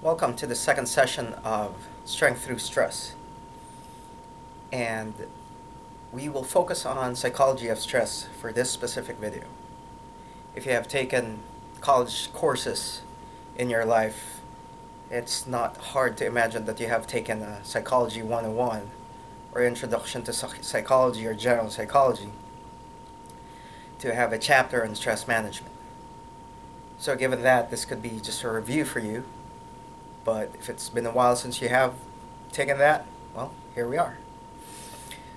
Welcome to the second session of Strength Through Stress. And we will focus on psychology of stress for this specific video. If you have taken college courses in your life, it's not hard to imagine that you have taken a Psychology 101 or Introduction to Psychology or General Psychology to have a chapter on stress management. So given that, this could be just a review for you. But if it's been a while since you have taken that, well, here we are.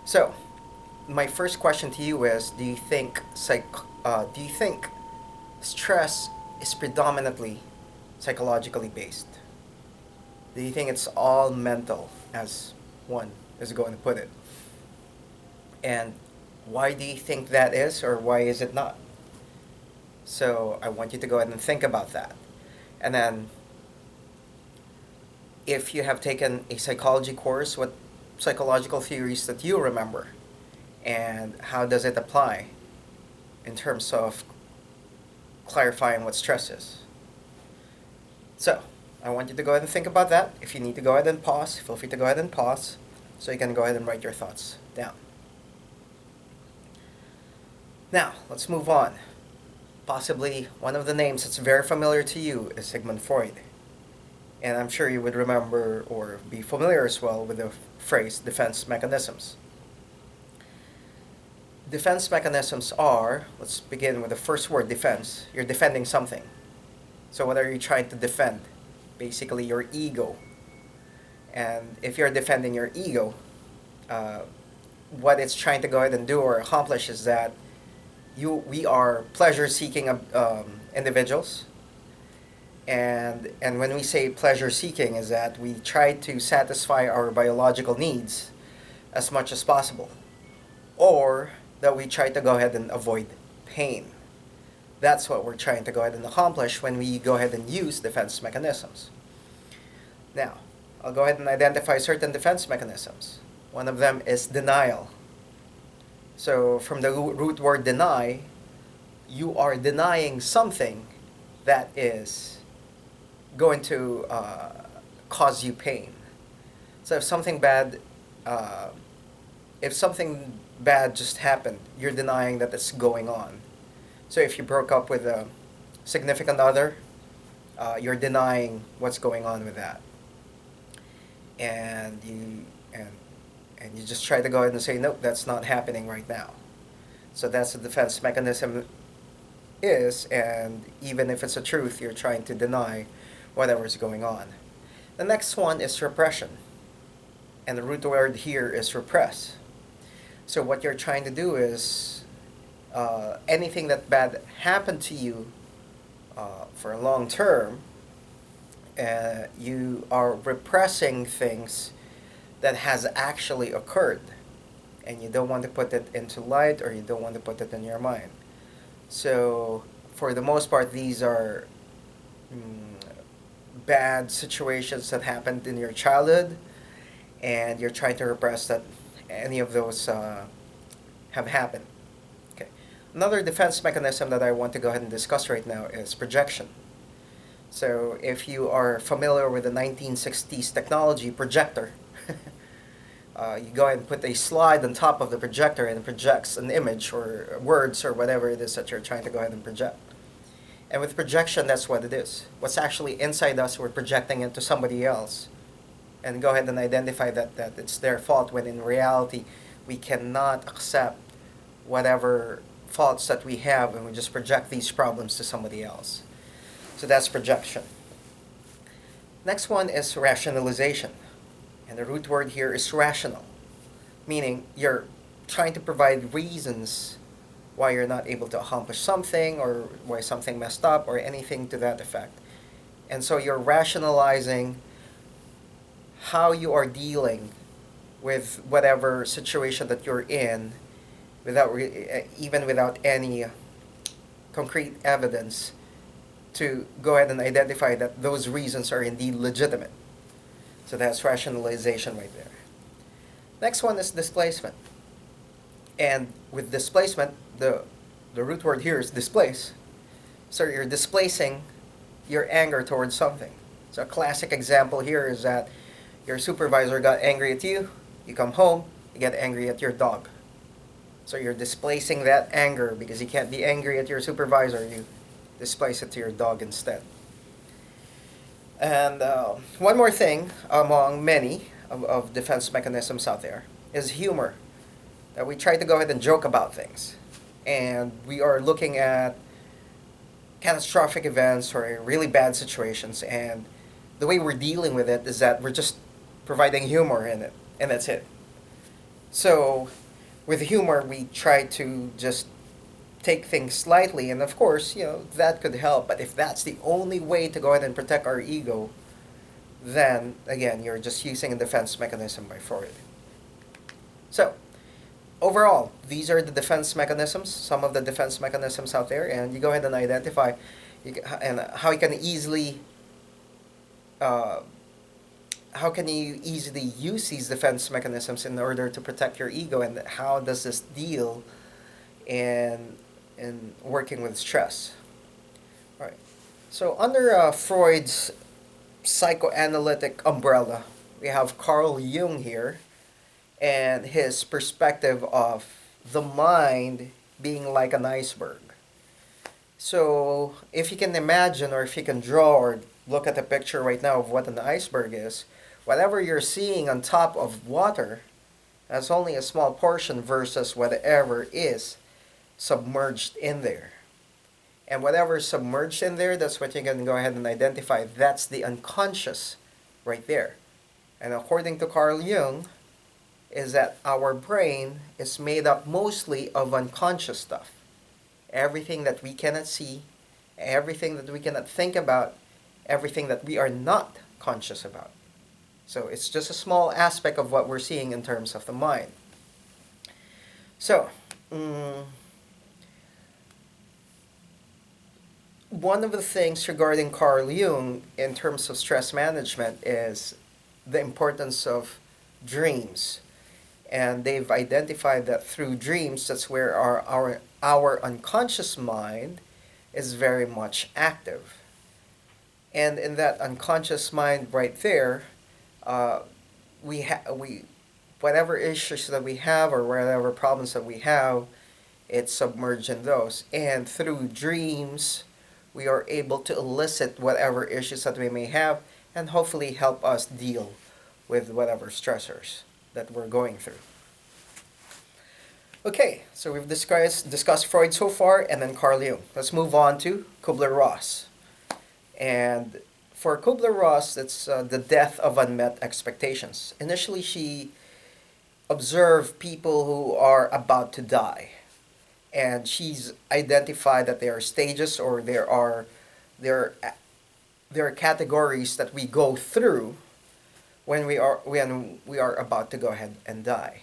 So, my first question to you is: do you think stress is predominantly psychologically based? Do you think it's all mental, as one is going to put it? And why do you think that is, or why is it not? So I want you to go ahead and think about that. And then, if you have taken a psychology course, what psychological theories that you remember, and how does it apply in terms of clarifying what stress is? So, I want you to go ahead and think about that. If you need to go ahead and pause, feel free to go ahead and pause so you can go ahead and write your thoughts down. Now, let's move on. Possibly one of the names that's very familiar to you is Sigmund Freud. And I'm sure you would remember or be familiar as well with the phrase defense mechanisms. Defense mechanisms are, let's begin with the first word, defense. You're defending something. So what are you trying to defend? Basically your ego. And if you're defending your ego, what it's trying to go ahead and do or accomplish is that we are pleasure-seeking individuals. And when we say pleasure-seeking is that we try to satisfy our biological needs as much as possible. Or that we try to go ahead and avoid pain. That's what we're trying to go ahead and accomplish when we go ahead and use defense mechanisms. Now, I'll go ahead and identify certain defense mechanisms. One of them is denial. So from the root word deny, you are denying something that is going to cause you pain. So if something bad just happened, you're denying that it's going on. So if you broke up with a significant other, you're denying what's going on with that. And you just try to go ahead and say, nope, that's not happening right now. So that's the defense mechanism is, and even if it's a truth, you're trying to deny whatever's going on. The next one is repression. And the root word here is repress. So what you're trying to do is anything that bad happened to you for a long term, you are repressing things that has actually occurred, and you don't want to put it into light, or you don't want to put it in your mind. So for the most part, these are bad situations that happened in your childhood, and you're trying to repress that any of those have happened. Okay. Another defense mechanism that I want to go ahead and discuss right now is projection. So if you are familiar with the 1960s technology projector, you go ahead and put a slide on top of the projector and it projects an image or words or whatever it is that you're trying to go ahead and project. And with projection, that's what it is. What's actually inside us, we're projecting into somebody else. And go ahead and identify that it's their fault, when in reality, we cannot accept whatever faults that we have, and we just project these problems to somebody else. So that's projection. Next one is rationalization. And the root word here is rational, meaning you're trying to provide reasons why you're not able to accomplish something, or why something messed up, or anything to that effect. And so you're rationalizing how you are dealing with whatever situation that you're in, even without any concrete evidence, to go ahead and identify that those reasons are indeed legitimate. So that's rationalization right there. Next one is displacement. And with displacement, the root word here is displace. So you're displacing your anger towards something. So a classic example here is that your supervisor got angry at you, you come home, you get angry at your dog. So you're displacing that anger because you can't be angry at your supervisor, you displace it to your dog instead. And one more thing among many of defense mechanisms out there is humor. That we try to go ahead and joke about things. And we are looking at catastrophic events or really bad situations, and the way we're dealing with it is that we're just providing humor in it, and that's it. So, with humor, we try to just take things lightly, and of course, that could help. But if that's the only way to go ahead and protect our ego, then again, you're just using a defense mechanism by Freud. So, overall, these are the defense mechanisms, some of the defense mechanisms out there, and you go ahead and identify and uh, how can you easily use these defense mechanisms in order to protect your ego, and how does this deal in working with stress. All right. So under Freud's psychoanalytic umbrella, we have Carl Jung here, and his perspective of the mind being like an iceberg. So, if you can imagine, or if you can draw or look at a picture right now of what an iceberg is, whatever you're seeing on top of water, that's only a small portion versus whatever is submerged in there. And whatever is submerged in there, that's what you can go ahead and identify. That's the unconscious right there. And according to Carl Jung, is that our brain is made up mostly of unconscious stuff. Everything that we cannot see, everything that we cannot think about, everything that we are not conscious about. So it's just a small aspect of what we're seeing in terms of the mind. So, one of the things regarding Carl Jung in terms of stress management is the importance of dreams. And they've identified that through dreams, that's where our unconscious mind is very much active. And in that unconscious mind right there, we whatever issues that we have or whatever problems that we have, it's submerged in those. And through dreams, we are able to elicit whatever issues that we may have and hopefully help us deal with whatever stressors that we're going through. Okay, so we've discussed Freud so far, and then Carl Jung. Let's move on to Kubler-Ross. And for Kubler-Ross, it's the death of unmet expectations. Initially, she observed people who are about to die, and she's identified that there are stages, or there are categories that we go through when we are about to go ahead and die.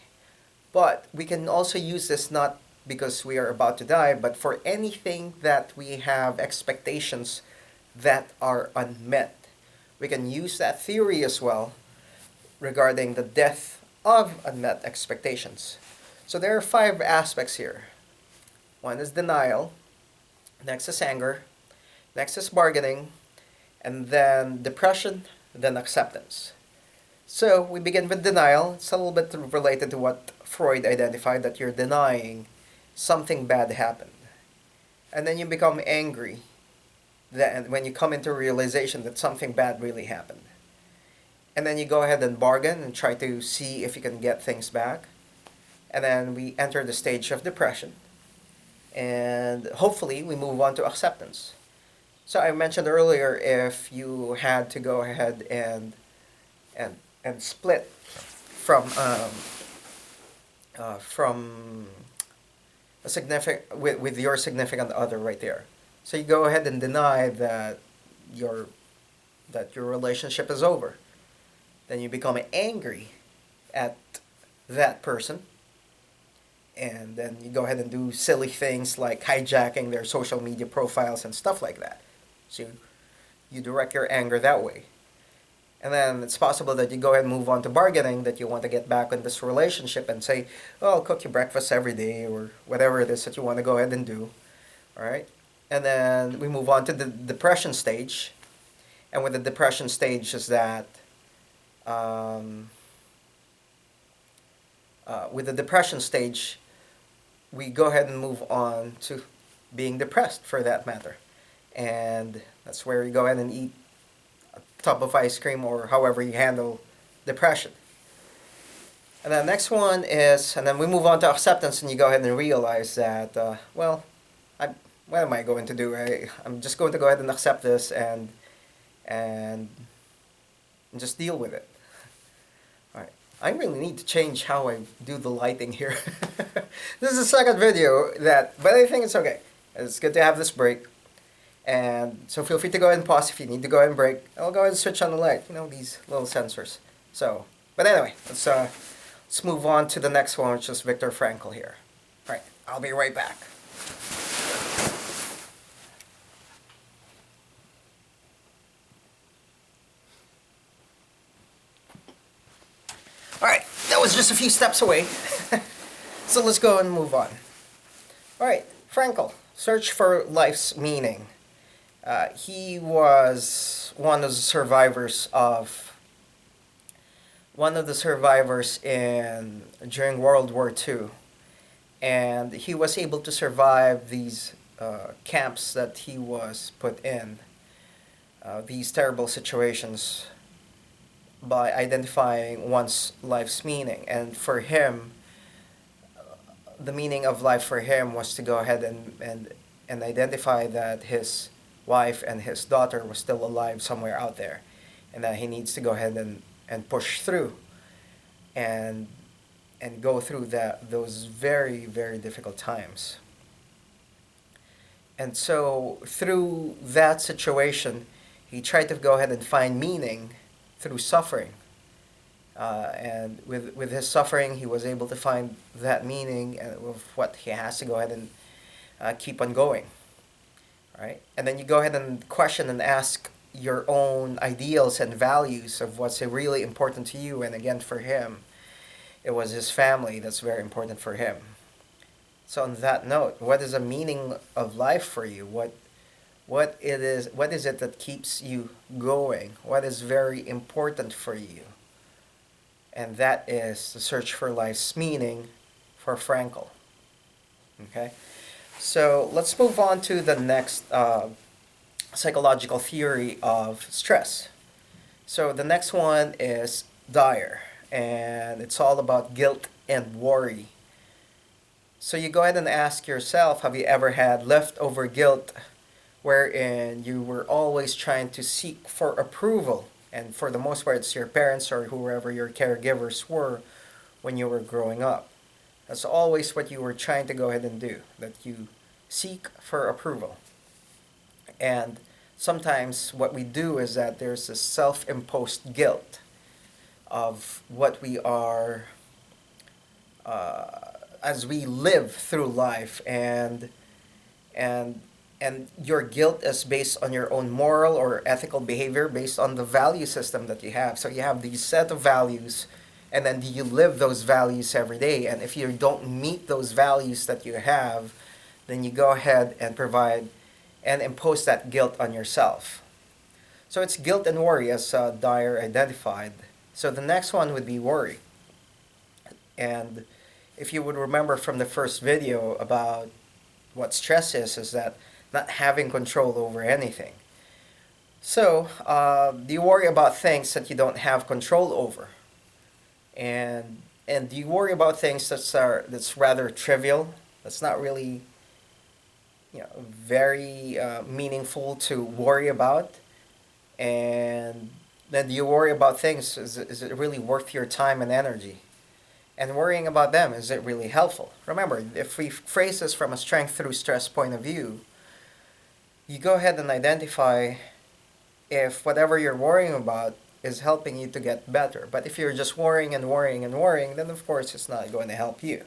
But we can also use this not because we are about to die, but for anything that we have expectations that are unmet. We can use that theory as well regarding the death of unmet expectations. So there are 5 aspects here. One is denial, next is anger, next is bargaining, and then depression, then acceptance. So we begin with denial. It's a little bit related to what Freud identified, that you're denying something bad happened. And then you become angry when you come into realization that something bad really happened. And then you go ahead and bargain and try to see if you can get things back. And then we enter the stage of depression. And hopefully we move on to acceptance. So I mentioned earlier, if you had to go ahead and split from a significant with your significant other right there. So you go ahead and deny that your relationship is over. Then you become angry at that person, and then you go ahead and do silly things like hijacking their social media profiles and stuff like that. So you direct your anger that way. And then it's possible that you go ahead and move on to bargaining, that you want to get back in this relationship and say, oh, I'll cook you breakfast every day, or whatever it is that you want to go ahead and do. All right? And then we move on to the depression stage. And with the depression stage is that um, with the depression stage, we go ahead and move on to being depressed for that matter. And that's where you go ahead and eat a tub of ice cream or however you handle depression. And then the next one is, and then we move on to acceptance, and you go ahead and realize that, well, what am I going to do? I'm just going to go ahead and accept this and just deal with it. All right. I really need to change how I do the lighting here. This is the second video but I think it's okay. It's good to have this break. And so feel free to go ahead and pause if you need to go ahead and break. I'll go ahead and switch on the light, these little sensors. So, but anyway, let's move on to the next one, which is Viktor Frankl here. All right, I'll be right back. All right, that was just a few steps away. So let's go and move on. All right, Frankl, Search for Life's Meaning. He was one of the survivors during World War II, and he was able to survive these camps that he was put in, these terrible situations, by identifying one's life's meaning. And for him, the meaning of life for him was to go ahead and identify that his wife and his daughter was still alive somewhere out there, and that he needs to go ahead and push through and go through those very, very difficult times. And so through that situation, he tried to go ahead and find meaning through suffering. And with his suffering, he was able to find that meaning of what he has to go ahead and keep on going. Right? And then you go ahead and question and ask your own ideals and values of what's really important to you. And again, for him, it was his family that's very important for him. So on that note, what is the meaning of life for you? What is it that keeps you going? What is very important for you? And that is the search for life's meaning for Frankl. Okay? So let's move on to the next psychological theory of stress. So the next one is Dyer, and it's all about guilt and worry. So you go ahead and ask yourself, have you ever had leftover guilt wherein you were always trying to seek for approval? And for the most part, it's your parents or whoever your caregivers were when you were growing up. That's always what you were trying to go ahead and do, that you seek for approval. And sometimes what we do is that there's a self-imposed guilt of what we are as we live through life, and your guilt is based on your own moral or ethical behavior based on the value system that you have. So you have these set of values, and then you live those values every day. And if you don't meet those values that you have, then you go ahead and provide and impose that guilt on yourself. So it's guilt and worry, as Dyer identified. So the next one would be worry. And if you would remember from the first video about what stress is that not having control over anything. So do you worry about things that you don't have control over? And do you worry about things that's rather trivial, that's not really very meaningful to worry about? And then do you worry about things, is it really worth your time and energy? And worrying about them, is it really helpful? Remember, if we phrase this from a strength through stress point of view, you go ahead and identify if whatever you're worrying about is helping you to get better. But if you're just worrying and worrying and worrying, then of course it's not going to help you.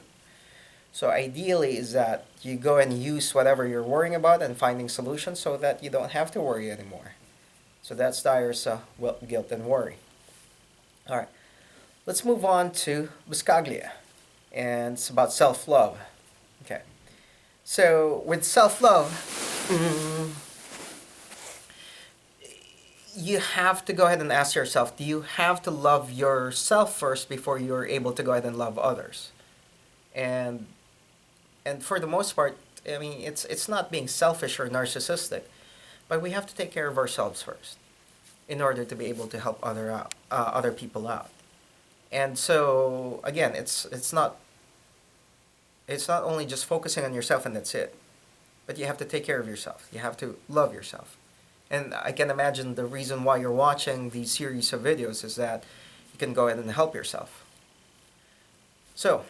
So ideally is that you go and use whatever you're worrying about and finding solutions so that you don't have to worry anymore. So that's Dyer's guilt and worry. All right, let's move on to Buscaglia, and it's about self-love. Okay, so with self-love, you have to go ahead and ask yourself, do you have to love yourself first before you're able to go ahead and love others? And and for the most part, I mean, it's not being selfish or narcissistic, but we have to take care of ourselves first in order to be able to help other people out. And so again, it's not only just focusing on yourself and that's it, but you have to take care of yourself. You have to love yourself. And I can imagine the reason why you're watching these series of videos is that you can go ahead and help yourself. So,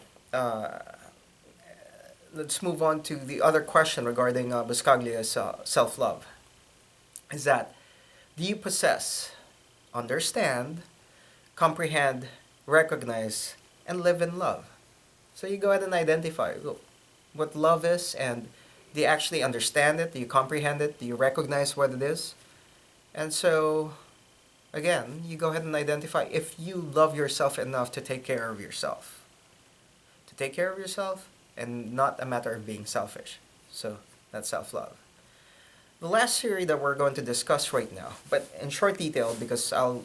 let's move on to the other question regarding Buscaglia's self-love. Is that, do you possess, understand, comprehend, recognize, and live in love? So you go ahead and identify what love is, and do you actually understand it? Do you comprehend it? Do you recognize what it is? And so, again, you go ahead and identify if you love yourself enough to take care of yourself. To take care of yourself, and not a matter of being selfish. So, that's self-love. The last theory that we're going to discuss right now, but in short detail because I'll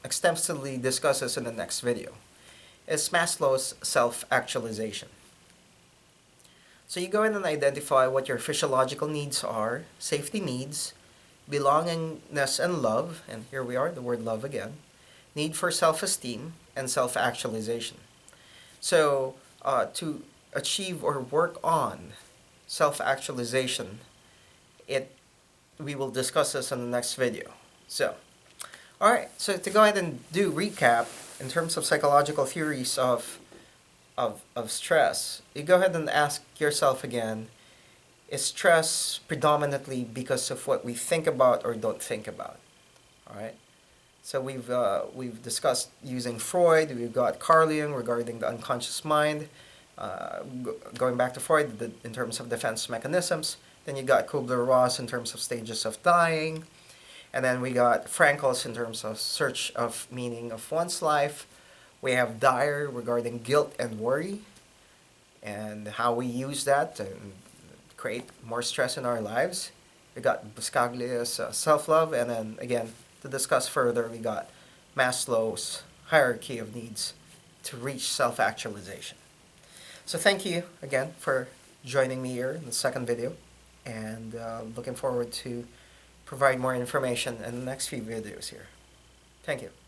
extensively discuss this in the next video, is Maslow's self-actualization. So you go in and identify what your physiological needs are, safety needs, belongingness and love, and here we are, the word love again, need for self-esteem, and self-actualization. So to achieve or work on self-actualization, we will discuss this in the next video. So, alright, so to go ahead and do recap in terms of psychological theories of stress, you go ahead and ask yourself again, is stress predominantly because of what we think about or don't think about? Alright? So we've discussed using Freud, we've got Carl Jung regarding the unconscious mind, going back to Freud in terms of defense mechanisms. Then you got Kubler-Ross in terms of stages of dying. And then we got Frankel's in terms of search of meaning of one's life. We have Dyer regarding guilt and worry and how we use that to create more stress in our lives. We got Buscaglia's self-love, and then again, to discuss further, we got Maslow's hierarchy of needs to reach self-actualization. So thank you again for joining me here in the second video, and looking forward to provide more information in the next few videos here. Thank you.